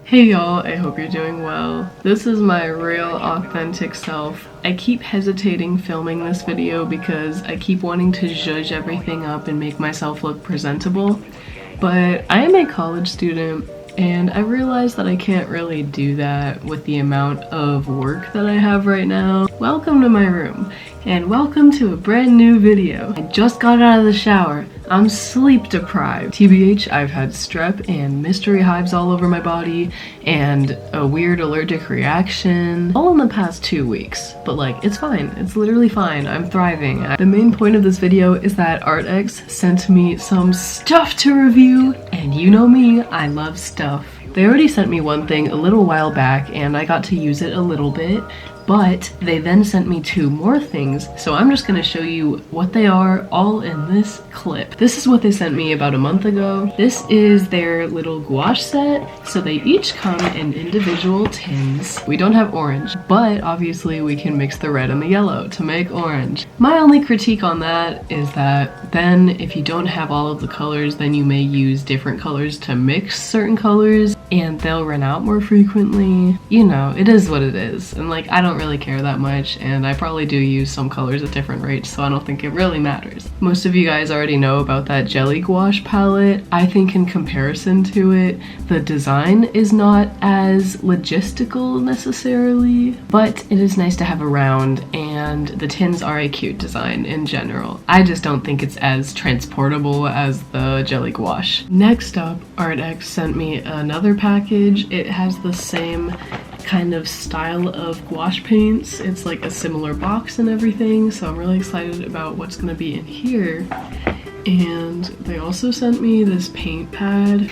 Hey y'all, I hope you're doing well. This is my real authentic self. I keep hesitating filming this video because I keep wanting to zhuzh everything up and make myself look presentable, but I am a college student and I realized that I can't really do that with the amount of work that I have right now. Welcome to my room, and welcome to a brand new video. I just got out of the shower. I'm sleep deprived. TBH, I've had strep and mystery hives all over my body and a weird allergic reaction all in the past 2 weeks. But like, it's fine. It's literally fine. I'm thriving. The main point of this video is that arrtx sent me some stuff to review, and you know me, I love stuff. They already sent me one thing a little while back and I got to use it a little bit, but they then sent me 2 more things, so I'm just gonna show you what they are all in this clip. This is what they sent me about a month ago. This is their little gouache set, so they each come in individual tins. We don't have orange, but obviously we can mix the red and the yellow to make orange. My only critique on that is that then if you don't have all of the colors, then you may use different colors to mix certain colors, and they'll run out more frequently. You know, it is what it is, and like, I don't really care that much, and I probably do use some colors at different rates, so I don't think it really matters. Most of you guys already know about that jelly gouache palette. I think in comparison to it, the design is not as logistical necessarily, but it is nice to have around, and the tins are a cute design in general. I just don't think it's as transportable as the jelly gouache. Next up, arrtx sent me another package. It has the same kind of style of gouache paints. It's like a similar box and everything, so I'm really excited about what's gonna be in here. And they also sent me this paint pad.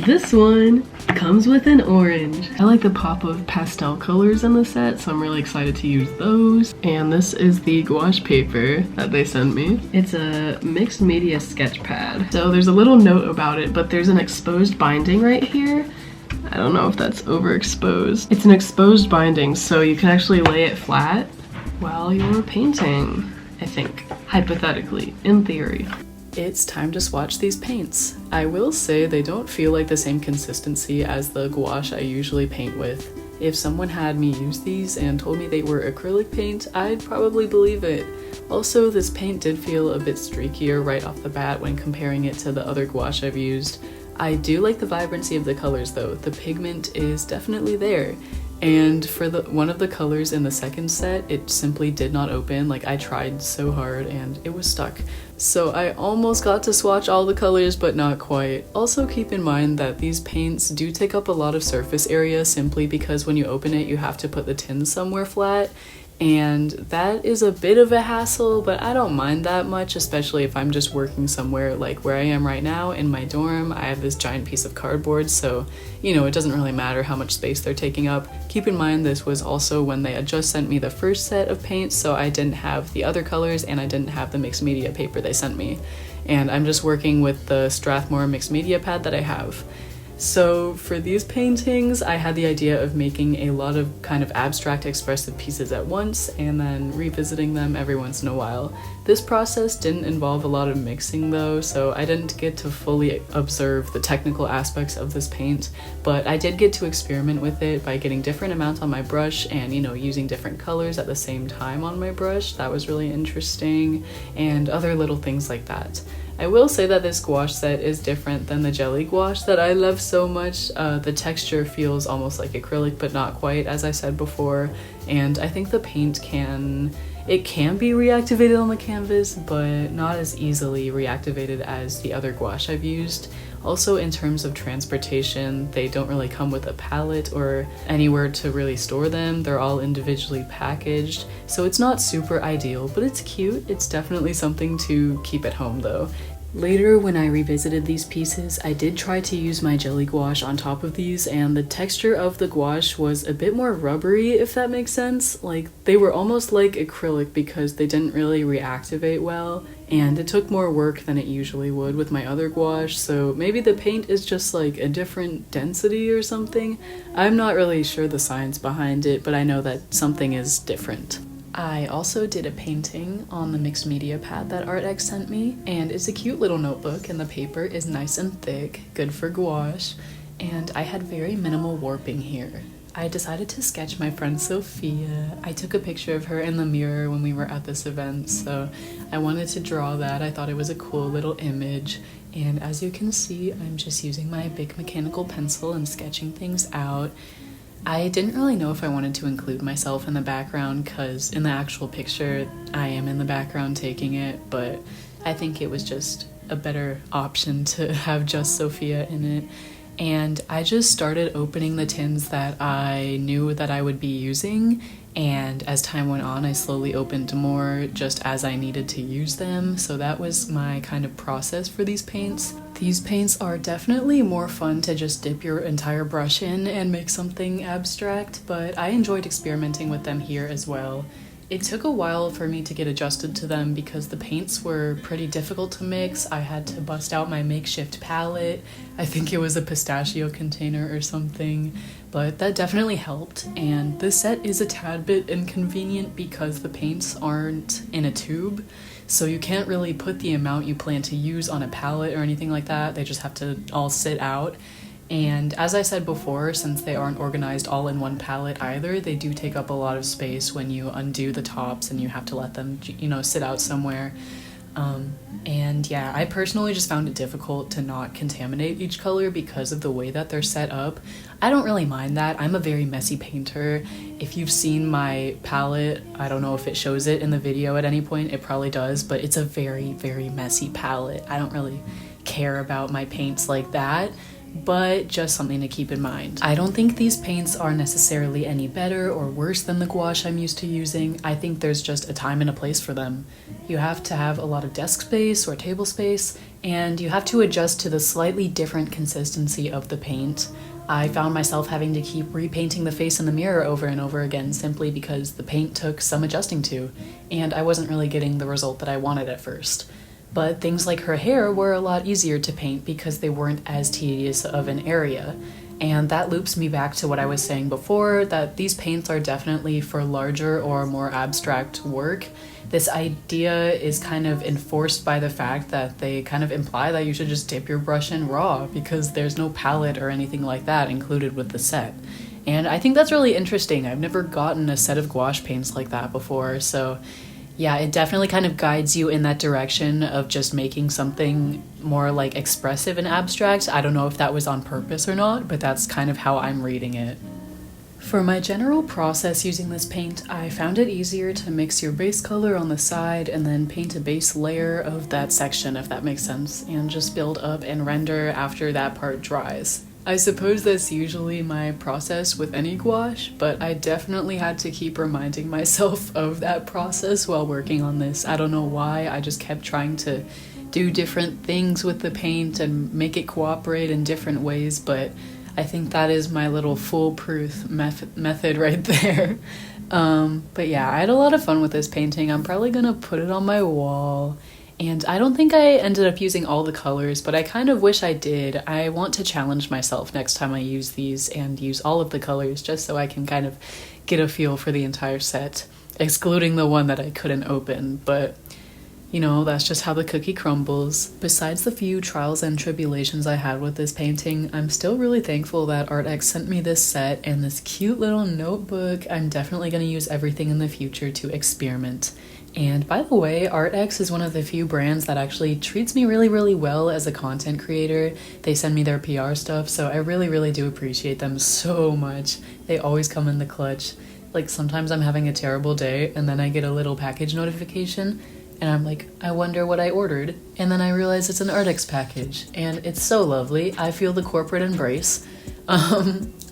This one comes with an orange. I like the pop of pastel colors in the set, so I'm really excited to use those. And this is the gouache paper that they sent me. It's a mixed media sketch pad. So there's a little note about it, but there's an exposed binding right here. I don't know if that's overexposed. It's an exposed binding, so you can actually lay it flat while you're painting, I think. Hypothetically, in theory. It's time to swatch these paints. I will say they don't feel like the same consistency as the gouache I usually paint with. If someone had me use these and told me they were acrylic paint, I'd probably believe it. Also, this paint did feel a bit streakier right off the bat when comparing it to the other gouache I've used. I do like the vibrancy of the colors though. The pigment is definitely there. And for one of the colors in the second set, it simply did not open. Like, I tried so hard and it was stuck. So I almost got to swatch all the colors, but not quite. Also keep in mind that these paints do take up a lot of surface area simply because when you open it, you have to put the tin somewhere flat. And that is a bit of a hassle, but I don't mind that much, especially if I'm just working somewhere like where I am right now in my dorm. I have this giant piece of cardboard, so, you know, it doesn't really matter how much space they're taking up. Keep in mind this was also when they had just sent me the first set of paints, so I didn't have the other colors and I didn't have the mixed media paper they sent me. And I'm just working with the Strathmore mixed media pad that I have. So for these paintings, I had the idea of making a lot of kind of abstract expressive pieces at once and then revisiting them every once in a while. This process didn't involve a lot of mixing though, so I didn't get to fully observe the technical aspects of this paint, but I did get to experiment with it by getting different amounts on my brush and, you know, using different colors at the same time on my brush. That was really interesting, and other little things like that. I will say that this gouache set is different than the jelly gouache that I love so much. The texture feels almost like acrylic, but not quite, as I said before, and I think the paint can be reactivated on the canvas, but not as easily reactivated as the other gouache I've used. Also, in terms of transportation, they don't really come with a palette or anywhere to really store them. They're all individually packaged, so it's not super ideal, but it's cute. It's definitely something to keep at home though. Later, when I revisited these pieces, I did try to use my jelly gouache on top of these, and the texture of the gouache was a bit more rubbery, if that makes sense. Like, they were almost like acrylic because they didn't really reactivate well, and it took more work than it usually would with my other gouache, so maybe the paint is just like a different density or something. I'm not really sure the science behind it, but I know that something is different. I also did a painting on the mixed media pad that arrtx sent me, and it's a cute little notebook and the paper is nice and thick, good for gouache. and I had very minimal warping here. I decided to sketch my friend Sophia. I took a picture of her in the mirror when we were at this event, so I wanted to draw that. I thought it was a cool little image, and as you can see, I'm just using my big mechanical pencil and sketching things out. I didn't really know if I wanted to include myself in the background because in the actual picture, I am in the background taking it, but I think it was just a better option to have just Sophia in it. And I just started opening the tins that I knew that I would be using, and as time went on I slowly opened more just as I needed to use them. So that was my kind of process for these paints. These paints are definitely more fun to just dip your entire brush in and make something abstract, but I enjoyed experimenting with them here as well. It took a while for me to get adjusted to them because the paints were pretty difficult to mix. I had to bust out my makeshift palette. I think it was a pistachio container or something, but that definitely helped. And this set is a tad bit inconvenient because the paints aren't in a tube, so you can't really put the amount you plan to use on a palette or anything like that. They just have to all sit out. And as I said before, since they aren't organized all in one palette either, they do take up a lot of space when you undo the tops and you have to let them, you know, sit out somewhere. And yeah, I personally just found it difficult to not contaminate each color because of the way that they're set up. I don't really mind that. I'm a very messy painter. If you've seen my palette, I don't know if it shows it in the video at any point, it probably does, but it's a very, very messy palette. I don't really care about my paints like that, but just something to keep in mind. I don't think these paints are necessarily any better or worse than the gouache I'm used to using. I think there's just a time and a place for them. You have to have a lot of desk space or table space, and you have to adjust to the slightly different consistency of the paint. I found myself having to keep repainting the face in the mirror over and over again simply because the paint took some adjusting to, and I wasn't really getting the result that I wanted at first. But things like her hair were a lot easier to paint because they weren't as tedious of an area. And that loops me back to what I was saying before, that these paints are definitely for larger or more abstract work. This idea is kind of enforced by the fact that they kind of imply that you should just dip your brush in raw because there's no palette or anything like that included with the set. And I think that's really interesting. I've never gotten a set of gouache paints like that before, so yeah, it definitely kind of guides you in that direction of just making something more like expressive and abstract. I don't know if that was on purpose or not, but that's kind of how I'm reading it. For my general process using this paint, I found it easier to mix your base color on the side and then paint a base layer of that section, if that makes sense, and just build up and render after that part dries. I suppose that's usually my process with any gouache, but I definitely had to keep reminding myself of that process while working on this. I don't know why, I just kept trying to do different things with the paint and make it cooperate in different ways, but I think that is my little foolproof method right there. But yeah, I had a lot of fun with this painting. I'm probably gonna put it on my wall. And I don't think I ended up using all the colors, but I kind of wish I did. I want to challenge myself next time I use these and use all of the colors just so I can kind of get a feel for the entire set, excluding the one that I couldn't open, but you know, that's just how the cookie crumbles. Besides the few trials and tribulations I had with this painting, I'm still really thankful that arrtx sent me this set and this cute little notebook. I'm definitely going to use everything in the future to experiment. And by the way, arrtx is one of the few brands that actually treats me really, really well as a content creator. They send me their PR stuff, so I really, really do appreciate them so much. They always come in the clutch. Like sometimes I'm having a terrible day and then I get a little package notification and I'm like, I wonder what I ordered. And then I realize it's an arrtx package and it's so lovely. I feel the corporate embrace.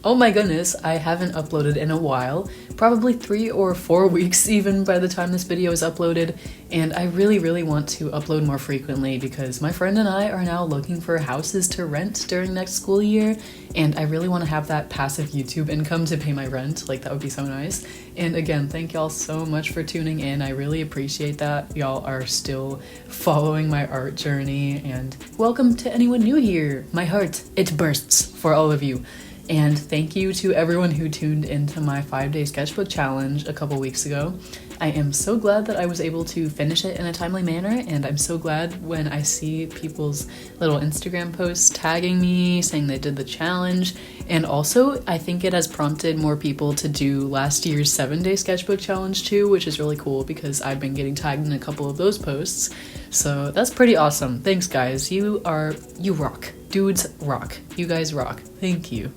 Oh my goodness, I haven't uploaded in a while, probably 3 or 4 weeks even by the time this video is uploaded, and I really, really want to upload more frequently because my friend and I are now looking for houses to rent during next school year, and I really want to have that passive YouTube income to pay my rent. Like, that would be so nice. And again, thank y'all so much for tuning in. I really appreciate that y'all are still following my art journey, and welcome to anyone new here. My heart, it bursts for all of you. And thank you to everyone who tuned into my 5-day sketchbook challenge a couple weeks ago. I am so glad that I was able to finish it in a timely manner, and I'm so glad when I see people's little Instagram posts tagging me, saying they did the challenge. And also, I think it has prompted more people to do last year's 7-day sketchbook challenge too, which is really cool because I've been getting tagged in a couple of those posts. So that's pretty awesome. Thanks guys, you rock. Dudes rock. You guys rock. Thank you.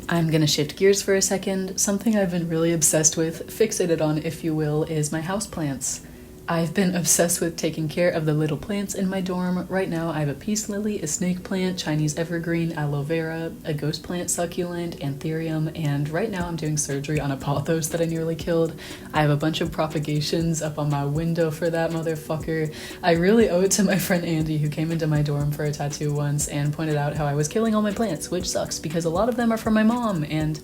I'm gonna shift gears for a second. Something I've been really obsessed with, fixated on if you will, is my houseplants. I've been obsessed with taking care of the little plants in my dorm. Right now I have a peace lily, a snake plant, Chinese evergreen, aloe vera, a ghost plant succulent, anthurium, and right now I'm doing surgery on a pothos that I nearly killed. I have a bunch of propagations up on my window for that motherfucker. I really owe it to my friend Andy, who came into my dorm for a tattoo once and pointed out how I was killing all my plants, which sucks because a lot of them are from my mom, and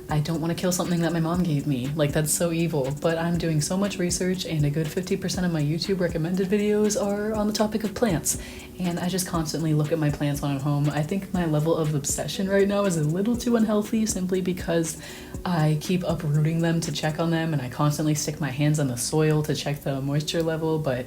I don't want to kill something that my mom gave me. Like, that's so evil. But I'm doing so much research, and a good 50% of my YouTube recommended videos are on the topic of plants. And I just constantly look at my plants when I'm home. I think my level of obsession right now is a little too unhealthy, simply because I keep uprooting them to check on them, and I constantly stick my hands on the soil to check the moisture level, but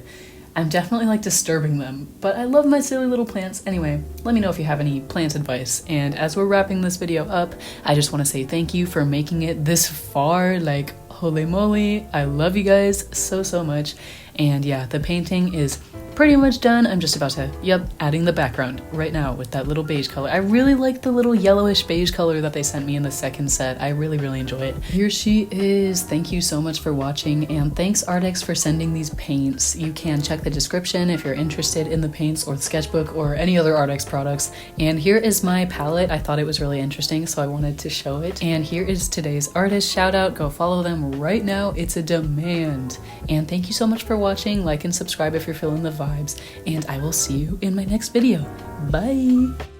I'm definitely like disturbing them, but I love my silly little plants. Anyway, let me know if you have any plant advice. And as we're wrapping this video up, I just want to say thank you for making it this far. Like, holy moly, I love you guys so much. And yeah, the painting is pretty much done. I'm just about to, adding the background right now with that little beige color. I really like the little yellowish beige color that they sent me in the second set. I really enjoy it. Here she is. Thank you so much for watching, and thanks arrtx for sending these paints. You can check the description if you're interested in the paints or the sketchbook or any other arrtx products. And here is my palette. I thought it was really interesting, so I wanted to show it. And here is today's artist shout out. Go follow them right now. It's a demand. And thank you so much for watching. Like and subscribe if you're feeling the vibes, and I will see you in my next video. Bye!